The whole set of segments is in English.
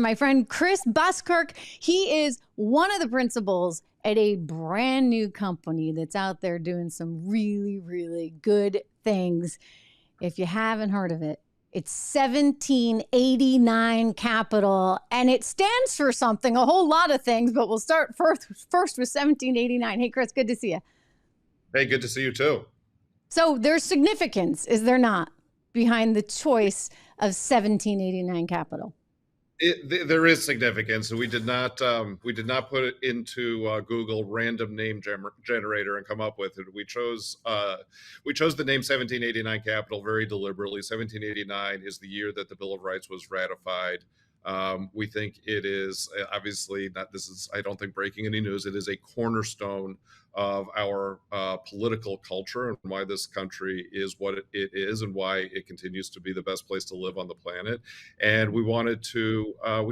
My friend Chris Buskirk, he is one of the principals at a brand new company that's out there doing some really, really good things. If you haven't heard of it, it's 1789 Capital, and it stands for something, a whole lot of things, but we'll start first with 1789. Hey, Chris, good to see you. Hey, good to see you too. So there's significance, is there not, behind the choice of 1789 Capital? There is significance. We did not put it into Google random name generator and come up with it. We chose the name 1789 Capital very deliberately. 1789 is the year that the Bill of Rights was ratified. We think it is obviously not. This is, I don't think, breaking any news. It is a cornerstone of our political culture and why this country is what it is and why it continues to be the best place to live on the planet. And we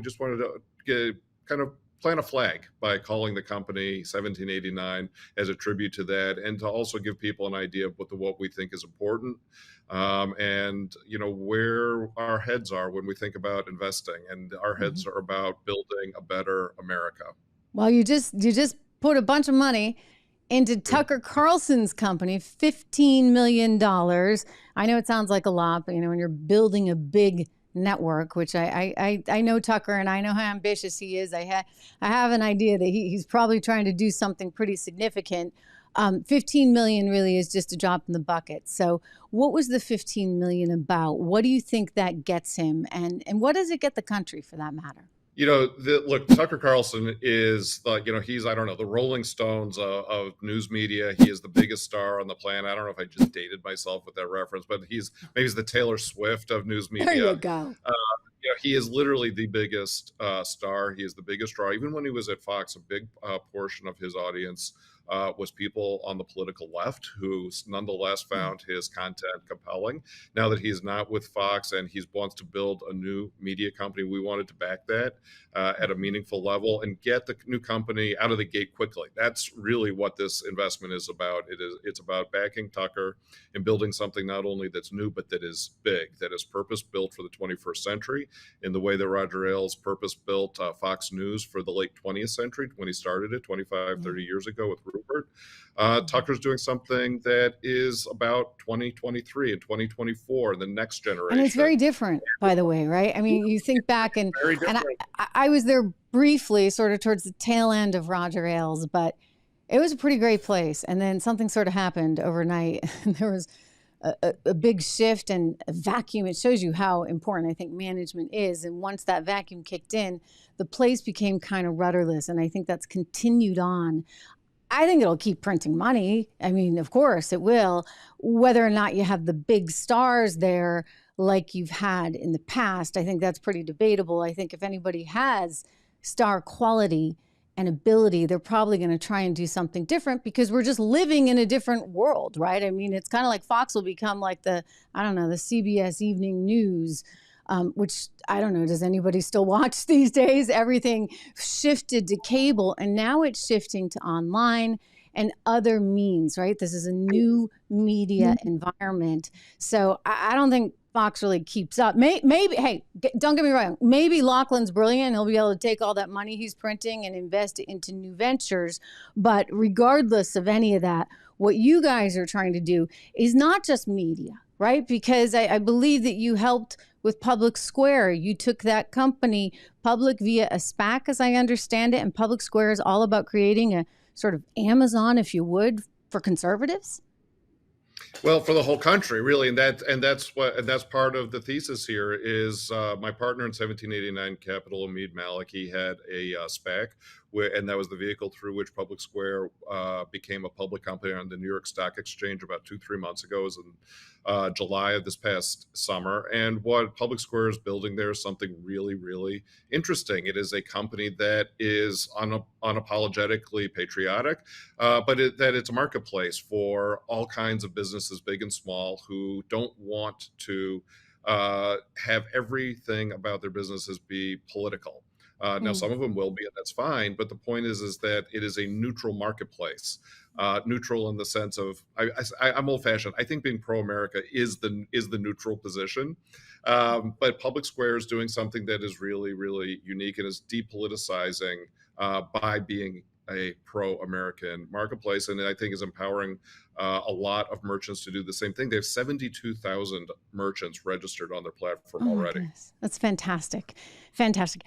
just wanted to kind of plant a flag by calling the company 1789 as a tribute to that, and to also give people an idea of what we think is important, and where our heads are when we think about investing. And our heads are about building a better America. Well, you just put a bunch of money into Tucker Carlson's company, $15 million. I know it sounds like a lot, but when you're building a big network, which I know Tucker, and I know how ambitious he is. I have an idea that he's probably trying to do something pretty significant. 15 million really is just a drop in the bucket. So what was the 15 million about? What do you think that gets him? And what does it get the country, for that matter? Look, Tucker Carlson is he's, I don't know, the Rolling Stones of news media. He is the biggest star on the planet. I don't know if I just dated myself with that reference, but he's the Taylor Swift of news media. There you go. He is literally the biggest star. He is the biggest draw. Even when he was at Fox, a big portion of his audience was people on the political left who nonetheless found his content compelling. Now that he's not with Fox and he wants to build a new media company, we wanted to back that at a meaningful level and get the new company out of the gate quickly. That's really what this investment is about. It's about backing Tucker and building something not only that's new, but that is big, that is purpose-built for the 21st century, in the way that Roger Ailes purpose-built Fox News for the late 20th century when he started it 25, 30 years ago with Rupert. Tucker's doing something that is about 2023 and 2024 and the next generation. And it's very different, by the way, right? I mean, you think back, and I was there briefly, sort of towards the tail end of Roger Ailes, but it was a pretty great place. And then something sort of happened overnight. There was a big shift and a vacuum. It shows you how important I think management is. And once that vacuum kicked in, the place became kind of rudderless. And I think that's continued on. I think it'll keep printing money. I mean, of course it will. Whether or not you have the big stars there like you've had in the past, I think that's pretty debatable. I think if anybody has star quality and ability, they're probably going to try and do something different, because we're just living in a different world, right? I mean, it's kind of like Fox will become like the CBS Evening News, which I don't know, does anybody still watch these days? Everything shifted to cable, and now it's shifting to online and other means, right? This is a new media environment. So I don't think Fox really keeps up. Maybe, hey, don't get me wrong, maybe Lachlan's brilliant. He'll be able to take all that money he's printing and invest it into new ventures. But regardless of any of that, what you guys are trying to do is not just media, right? Because I believe that you helped with Public Square. You took that company public via a SPAC, as I understand it, and Public Square is all about creating a sort of Amazon, if you would, for conservatives. Well, for the whole country, really, and that's part of the thesis here. Is my partner in 1789 Capital, Omeed Malik, he had a SPAC, and that was the vehicle through which Public Square became a public company on the New York Stock Exchange about 2-3 months ago. It was in July of this past summer. And what Public Square is building there is something really, really interesting. It is a company that is unapologetically patriotic, but that it's a marketplace for all kinds of businesses, big and small, who don't want to have everything about their businesses be political. Now, some of them will be, and that's fine. But the point is that it is a neutral marketplace. Neutral in the sense of I'm old-fashioned. I think being pro-America is the neutral position. But Public Square is doing something that is really, really unique and is depoliticizing by being a pro-American marketplace, and I think is empowering a lot of merchants to do the same thing. They have 72,000 merchants registered on their platform already. Goodness. That's fantastic. Fantastic.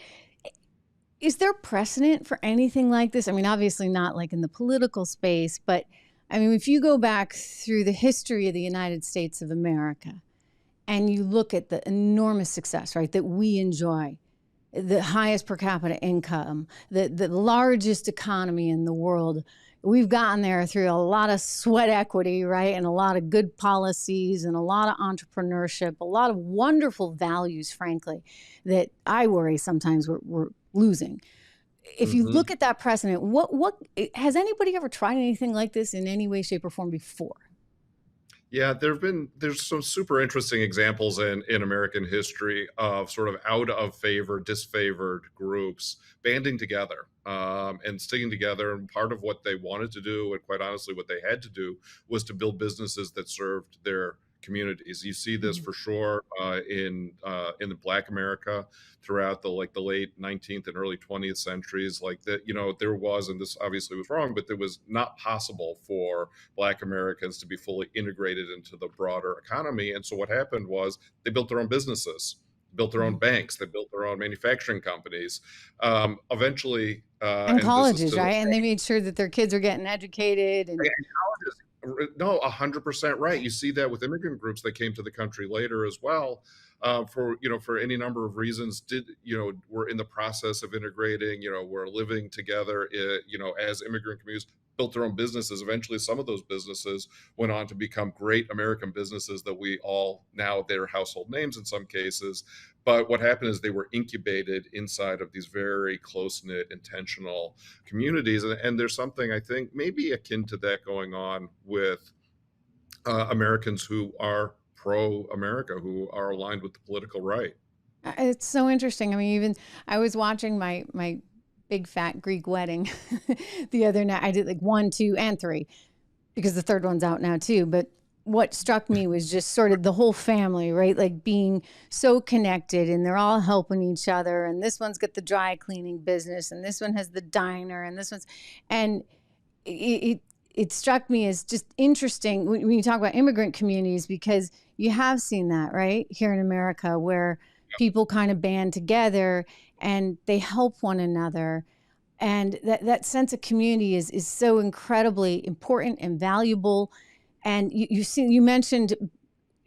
Is there precedent for anything like this? I mean, obviously not like in the political space, but I mean, if you go back through the history of the United States of America and you look at the enormous success, right, that we enjoy, the highest per capita income, the largest economy in the world. We've gotten there through a lot of sweat equity, right? And a lot of good policies and a lot of entrepreneurship, a lot of wonderful values, frankly, that I worry sometimes we're losing. If you look at that precedent, what has anybody ever tried anything like this in any way, shape, or form before? Yeah, there's some super interesting examples in American history of sort of out of favor, disfavored groups banding together and sticking together. And part of what they wanted to do, and quite honestly, what they had to do, was to build businesses that served their communities. You see this for sure in the Black America throughout the late 19th and early 20th centuries. Like that, there was, and this obviously was wrong, but it was not possible for Black Americans to be fully integrated into the broader economy. And so what happened was they built their own businesses, built their own banks, they built their own manufacturing companies. Eventually, and colleges, right? And they made sure that their kids are getting educated. And colleges. No, 100% right. You see that with immigrant groups that came to the country later as well, for any number of reasons. We're in the process of integrating. We're living together. As immigrant communities, built their own businesses. Eventually, some of those businesses went on to become great American businesses that we all now, they're household names in some cases. But what happened is they were incubated inside of these very close-knit, intentional communities. And there's something, I think, maybe akin to that going on with Americans who are pro-America, who are aligned with the political right. It's so interesting. I mean, even I was watching my big fat Greek wedding the other night. I did like 1, 2, and 3 because the third one's out now too. But what struck me was just sort of the whole family, right? Like being so connected, and they're all helping each other. And this one's got the dry cleaning business, and this one has the diner, and this one's, and it struck me as just interesting when you talk about immigrant communities, because you have seen that, right, here in America, where people kind of band together and they help one another. And that sense of community is so incredibly important and valuable. And you mentioned,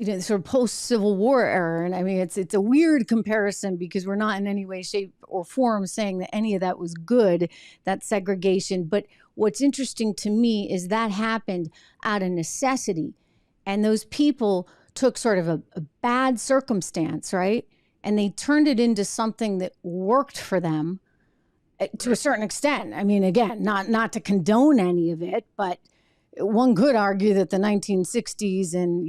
sort of post-Civil War era. And I mean, it's a weird comparison because we're not in any way, shape, or form saying that any of that was good, that segregation. But what's interesting to me is that happened out of necessity. And those people took sort of a bad circumstance, right? And they turned it into something that worked for them to a certain extent. I mean, again, not to condone any of it, but one could argue that the 1960s and,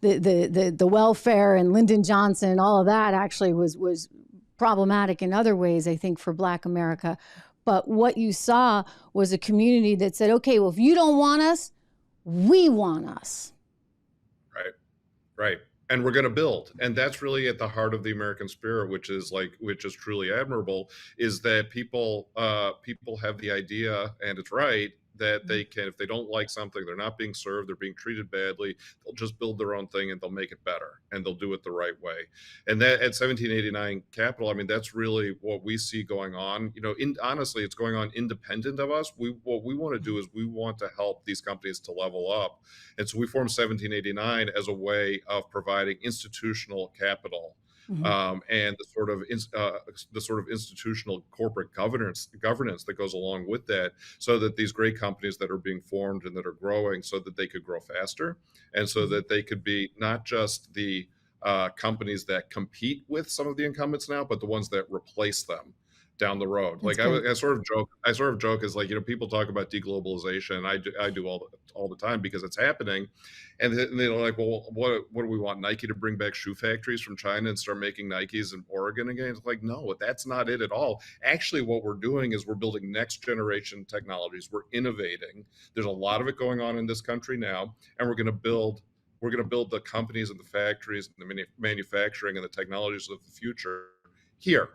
the welfare and Lyndon Johnson, all of that actually was problematic in other ways, I think, for Black America. But what you saw was a community that said, okay, well, if you don't want us, we want us. Right. And we're going to build. And that's really at the heart of the American spirit, which is truly admirable, is that people have the idea, and it's right, that they can, if they don't like something, they're not being served, they're being treated badly, they'll just build their own thing and they'll make it better, and they'll do it the right way. And that at 1789 Capital, I mean, that's really what we see going on. Honestly, it's going on independent of us. What we want to do is we want to help these companies to level up. And so we formed 1789 as a way of providing institutional capital. And the sort of institutional corporate governance that goes along with that, so that these great companies that are being formed and that are growing, so that they could grow faster, and so that they could be not just the companies that compete with some of the incumbents now, but the ones that replace them. down the road. That's Like I sort of joke is like, people talk about deglobalization. I do all the time because it's happening. And they're like, well, what do we want? Nike to bring back shoe factories from China and start making Nikes in Oregon again? It's like, no, that's not it at all. Actually, what we're doing is we're building next generation technologies. We're innovating. There's a lot of it going on in this country now, and we're going to build the companies and the factories and the manufacturing and the technologies of the future here.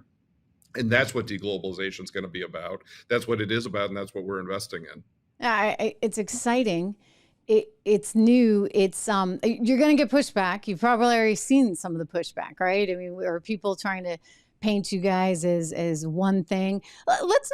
And that's what deglobalization is going to be about. That's what it is about, and that's what we're investing in. It's exciting. It's new. It's you're going to get pushback. You've probably already seen some of the pushback, right? I mean, are people trying to paint you guys as one thing? Let's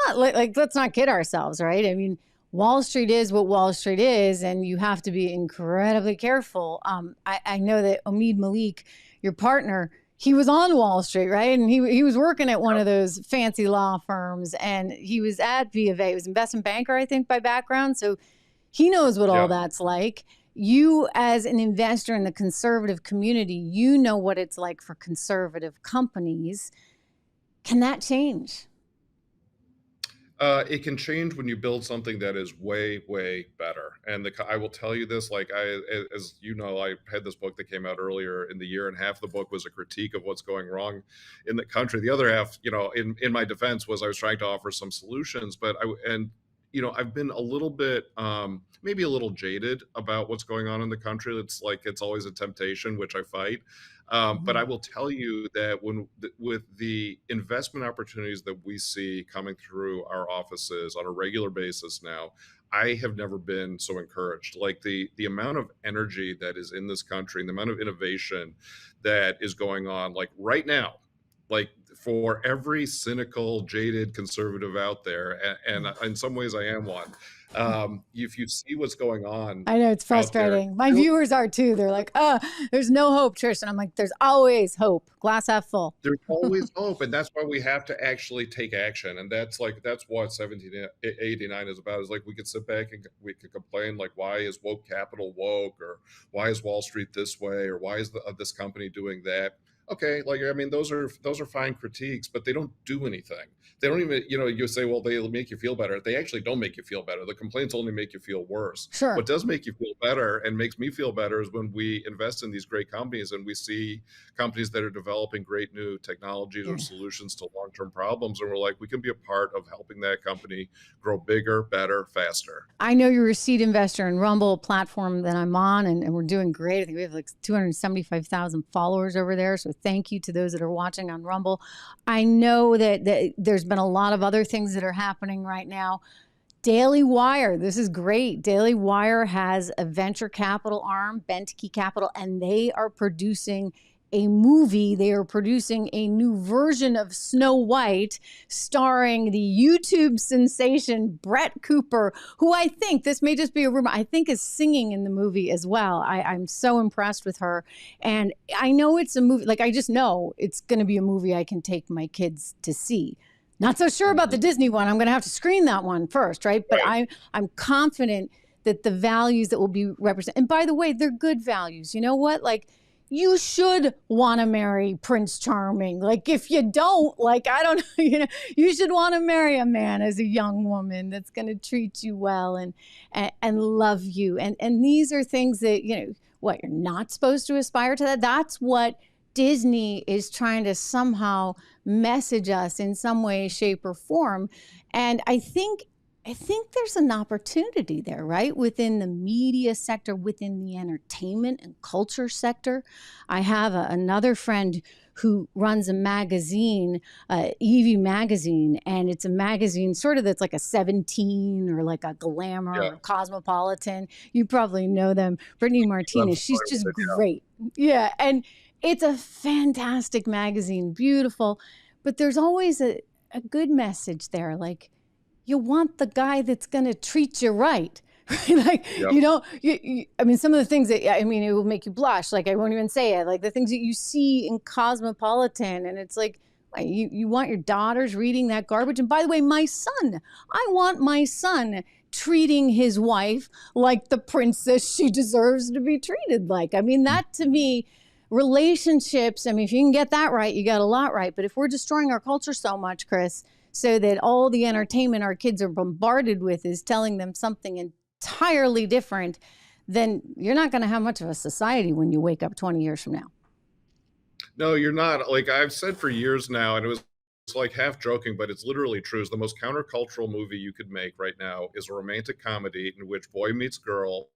not kid ourselves, right? I mean, Wall Street is what Wall Street is, and you have to be incredibly careful. I know that Omeed Malik, your partner, he was on Wall Street, right? And he was working at one of those fancy law firms, and he was at B of A. He was investment banker, I think, by background. So he knows what all that's like. You, as an investor in the conservative community, you know what it's like for conservative companies. Can that change? It can change when you build something that is way, way better. And I will tell you this, like as you know, I had this book that came out earlier in the year, and half the book was a critique of what's going wrong in the country. The other half, in my defense, was I was trying to offer some solutions. But I've been a little bit, maybe a little jaded about what's going on in the country. It's always a temptation, which I fight. But I will tell you that with the investment opportunities that we see coming through our offices on a regular basis now, I have never been so encouraged. Like the amount of energy that is in this country and the amount of innovation that is going on, like right now, like for every cynical, jaded conservative out there, and in some ways I am one. If you see what's going on, I know it's frustrating. My viewers are too. They're like, there's no hope, Trish. And I'm like, there's always hope. Glass half full. There's always hope. And that's why we have to actually take action. And that's what 1789 is about. Is like, we could sit back and we could complain, like, why is woke capital woke, or why is Wall Street this way, or why is this company doing that? Okay, those are fine critiques, but they don't do anything. They don't even, you say, well, they make you feel better. They actually don't make you feel better. The complaints only make you feel worse. Sure. What does make you feel better and makes me feel better is when we invest in these great companies and we see companies that are developing great new technologies or solutions to long-term problems. And we're like, we can be a part of helping that company grow bigger, better, faster. I know you're a seed investor in Rumble, platform that I'm on, and we're doing great. I think we have like 275,000 followers over there. So thank you to those that are watching on Rumble. I know that there's been a lot of other things that are happening right now. Daily Wire, this is great. Daily Wire has a venture capital arm, Bentke Capital, and they are producing a movie. They are producing a new version of Snow White starring the YouTube sensation Brett Cooper, who I think, this may just be a rumor, I think is singing in the movie as well. I'm so impressed with her. And I know it's a movie, I just know it's going to be a movie I can take my kids to see. Not so sure about the Disney one. I'm going to have to screen that one first, right? But I'm confident that the values that will be represented, and by the way, they're good values. You know what? You should want to marry Prince Charming. If you don't, I don't know, you should want to marry a man as a young woman that's going to treat you well and love you. And these are things that, you're not supposed to aspire to that. That's what Disney is trying to somehow message us in some way, shape, or form. And I think there's an opportunity there, right? Within the media sector, within the entertainment and culture sector. I have another friend who runs a magazine, Evie Magazine, and it's a magazine sort of that's like a 17 or like a Glamour or Cosmopolitan. You probably know them. Brittany Martinez, she's just great. Yeah, and it's a fantastic magazine, beautiful, but there's always a good message there, you want the guy that's going to treat you right. Some of the things that, it will make you blush. I won't even say it. The things that you see in Cosmopolitan, and it's you want your daughters reading that garbage. And by the way, I want my son treating his wife like the princess she deserves to be treated like. That to me relationships, I mean, if you can get that right, you got a lot right. But if we're destroying our culture so much, Chris, so that all the entertainment our kids are bombarded with is telling them something entirely different, then you're not going to have much of a society when you wake up 20 years from now. No, you're not. Like I've said for years now, and it's like half joking, but it's literally true. Is the most countercultural movie you could make right now is a romantic comedy in which boy meets girl,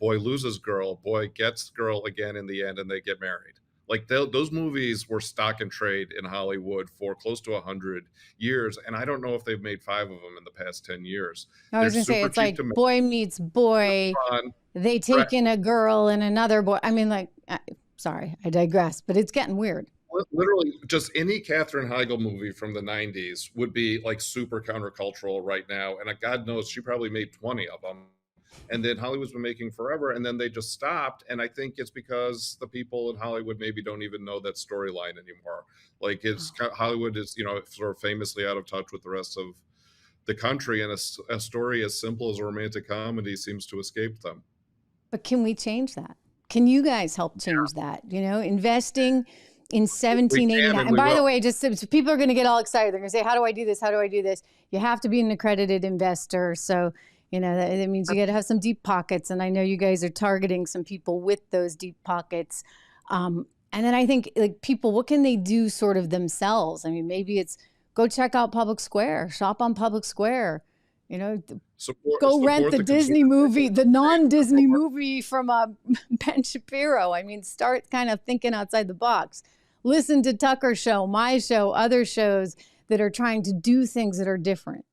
boy loses girl, boy gets girl again in the end, and they get married. Like those movies were stock and trade in Hollywood for close to 100 years, and I don't know if they've made 5 of them in the past 10 years. I was going to say, it's like boy meets boy, they take in a girl and another boy. I mean, like, sorry, I digress, but it's getting weird. Literally, just any Katherine Heigl movie from the 90s would be like super countercultural right now, and God knows she probably made 20 of them. And then Hollywood's been making forever, and then they just stopped. And I think it's because the people in Hollywood maybe don't even know that storyline anymore. Like Hollywood is, sort of famously out of touch with the rest of the country, and a story as simple as a romantic comedy seems to escape them. But can we change that? Can you guys help change that? Investing in 1789. And by the way, just so people are going to get all excited. They're going to say, how do I do this? How do I do this? You have to be an accredited investor. So that means you got to have some deep pockets. And I know you guys are targeting some people with those deep pockets. And then I think like people, what can they do sort of themselves? I mean, maybe it's go check out Public Square, shop on Public Square, go rent the Disney movie, the non-Disney movie from Ben Shapiro. I mean, start kind of thinking outside the box. Listen to Tucker's show, my show, other shows that are trying to do things that are different.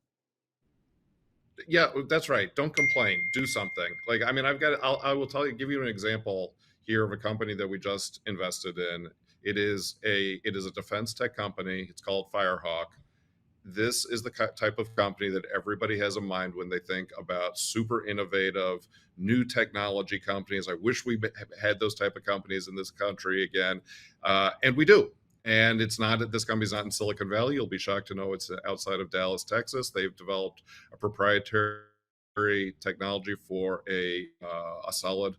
Yeah, that's right. Don't complain. Do something. Like, I mean, I will give you an example here of a company that we just invested in. It is a defense tech company. It's called Firehawk. This is the type of company that everybody has in mind when they think about super innovative, new technology companies. I wish we had those type of companies in this country again. And we do. And this company's not in Silicon Valley. You'll be shocked to know it's outside of Dallas, Texas. They've developed a proprietary technology for a solid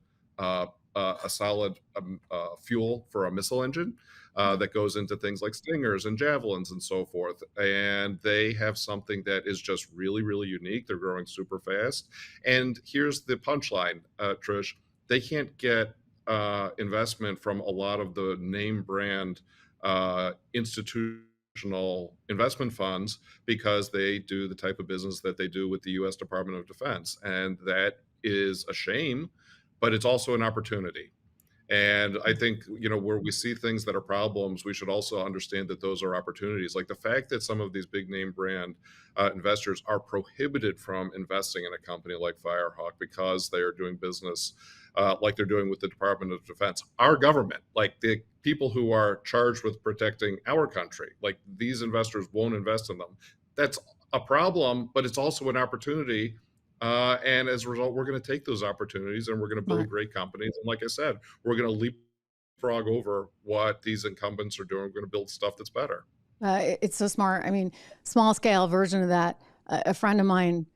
fuel for a missile engine that goes into things like Stingers and Javelins and so forth. And they have something that is just really, really unique. They're growing super fast. And here's the punchline, Trish. They can't get investment from a lot of the name brand institutional investment funds because they do the type of business that they do with the U.S. Department of Defense. And that is a shame, but it's also an opportunity. And I think, where we see things that are problems, we should also understand that those are opportunities. Like the fact that some of these big name brand investors are prohibited from investing in a company like Firehawk because they are doing business like they're doing with the Department of Defense. Our government, like the people who are charged with protecting our country, like these investors won't invest in them. That's a problem, but it's also an opportunity. And as a result, we're going to take those opportunities and we're going to build great companies. And like I said, we're going to leapfrog over what these incumbents are doing. We're going to build stuff that's better. It's so smart. I mean, small scale version of that. A friend of mine,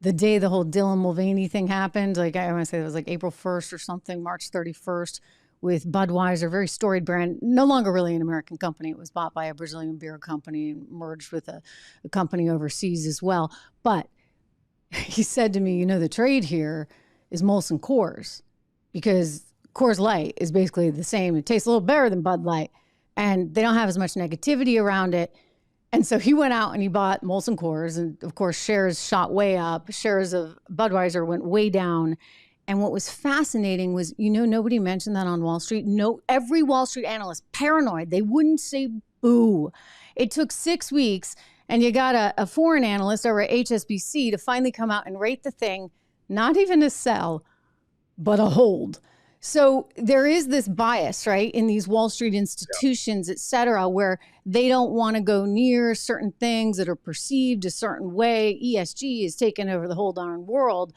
the day the whole Dylan Mulvaney thing happened, like I want to say it was like April 1st or something, March 31st, with Budweiser, very storied brand, no longer really an American company. It was bought by a Brazilian beer company and merged with a company overseas as well. But he said to me, the trade here is Molson Coors because Coors Light is basically the same. It tastes a little better than Bud Light and they don't have as much negativity around it. And so he went out and he bought Molson Coors, and of course shares shot way up. Shares of Budweiser went way down. And what was fascinating was, nobody mentioned that on Wall Street. No, every Wall Street analyst, paranoid. They wouldn't say boo. It took 6 weeks. And you got a foreign analyst over at HSBC to finally come out and rate the thing, not even a sell, but a hold. So there is this bias, right, in these Wall Street institutions, et cetera, where they don't want to go near certain things that are perceived a certain way. ESG is taking over the whole darn world.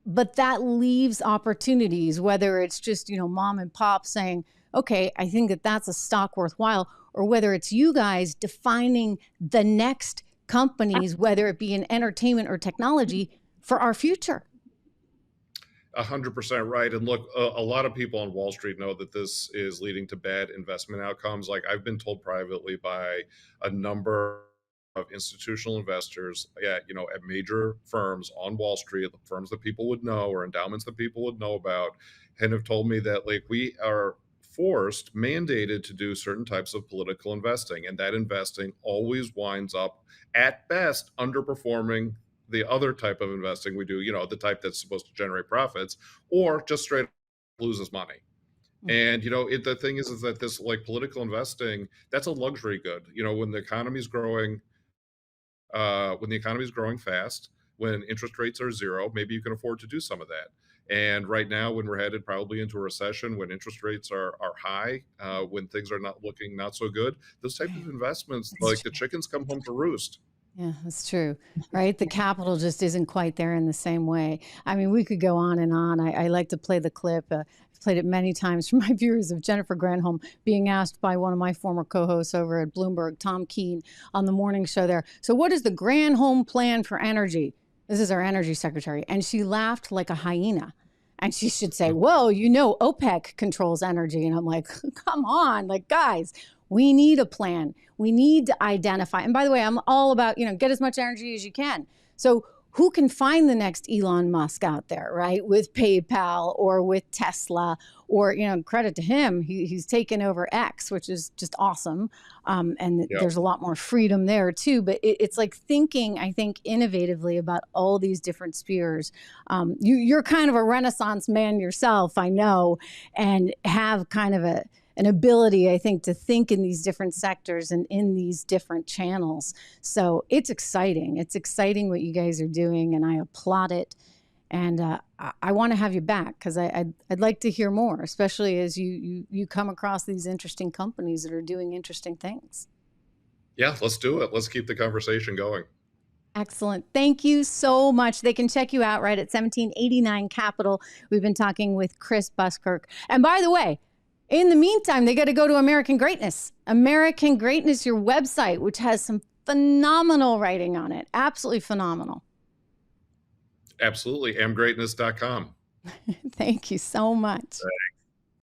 But that leaves opportunities, whether it's just, mom and pop saying, okay, I think that's a stock worthwhile, or whether it's you guys defining the next companies, whether it be in entertainment or technology, for our future. 100% right. And look, a lot of people on Wall Street know that this is leading to bad investment outcomes. Like I've been told privately by a number of institutional investors at major firms on Wall Street, firms that people would know or endowments that people would know about, and have told me that like we are mandated to do certain types of political investing, and that investing always winds up at best underperforming the other type of investing we do, the type that's supposed to generate profits, or just straight up loses money. And the thing is that this like political investing, that's a luxury good. When the economy's growing fast, when interest rates are zero, maybe you can afford to do some of that. And right now, when we're headed probably into a recession, when interest rates are high, when things are not so good, those type of investments, like the chickens come home to roost. Yeah, that's true, right? The capital just isn't quite there in the same way. I mean, we could go on and on. I like to play the clip. I've played it many times for my viewers of Jennifer Granholm being asked by one of my former co-hosts over at Bloomberg, Tom Keene, on the morning show there. So what is the Granholm plan for energy? This is our energy secretary. And she laughed like a hyena. And she should say, well, OPEC controls energy. And I'm like, come on, like, guys, we need a plan. We need to identify. And by the way, I'm all about, get as much energy as you can. So who can find the next Elon Musk out there, right? With PayPal or with Tesla or, credit to him, he's taken over X, which is just awesome. And there's a lot more freedom there too. But it's like thinking, I think, innovatively about all these different spheres. You're kind of a Renaissance man yourself, I know, and have kind of an ability, I think, to think in these different sectors and in these different channels. So it's exciting. It's exciting what you guys are doing, and I applaud it. And I want to have you back because I'd like to hear more, especially as you come across these interesting companies that are doing interesting things. Yeah, let's do it. Let's keep the conversation going. Excellent. Thank you so much. They can check you out right at 1789 Capital. We've been talking with Chris Buskirk. And by the way, in the meantime, they got to go to American Greatness. American Greatness, your website, which has some phenomenal writing on it. Absolutely phenomenal. Absolutely. amgreatness.com. Thank you so much. Right.